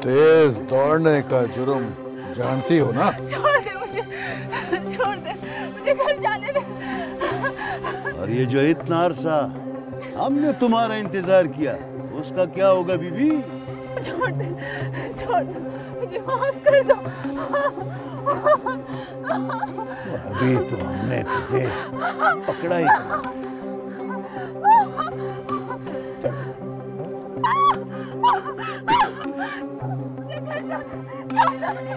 तेज दौड़ने का जुर्म जानती हो ना? छोड़ दे मुझे, छोड़ दे मुझे, घर जाने दे। और ये जो इतना अरसा हमने तुम्हारा इंतजार किया, उसका क्या होगा बीबी? छोड़ दे, छोड़ दे, मुझे माफ कर दो। अभी तो हमने तुझे पकड़ा ही। छोड़ दो मुझे,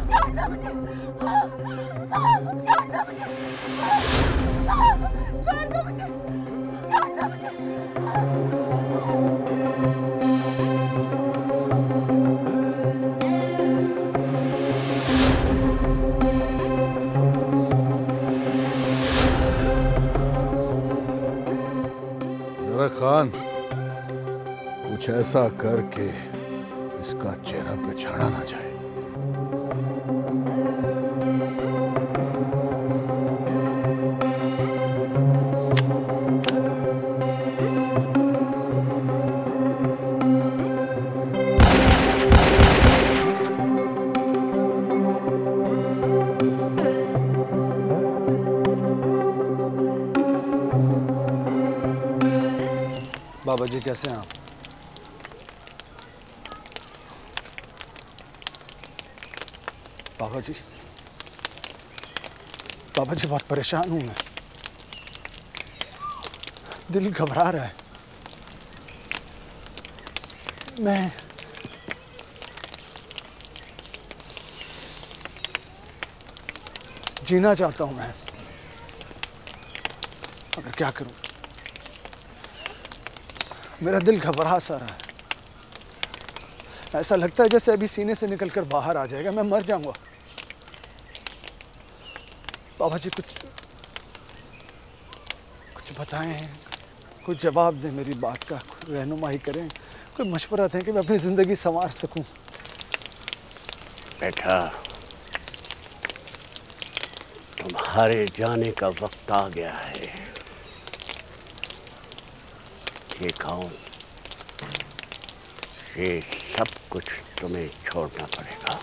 छोड़ दो मुझे, छोड़ दो मुझे, छोड़ दो मुझे, छोड़ दो मुझे। जरा खान, कुछ ऐसा करके इसका चेहरा पे छाड़ा ना जाए। बाबा जी कैसे हैं आप? बाबा जी बहुत परेशान हूं मैं। दिल घबरा रहा है। मैं जीना चाहता हूं मैं, मगर क्या करूं? मेरा दिल घबरा सा रहा है। ऐसा लगता है जैसे अभी सीने से निकलकर बाहर आ जाएगा, मैं मर जाऊंगा। बाबा जी कुछ बताएं, कुछ जवाब दें मेरी बात का, रहनुमाई करें, कोई मशवरा दें कि मैं अपनी जिंदगी संवार सकूं। बेटा, तुम्हारे जाने का वक्त आ गया है। ये गाँव, ये सब कुछ तुम्हें छोड़ना पड़ेगा।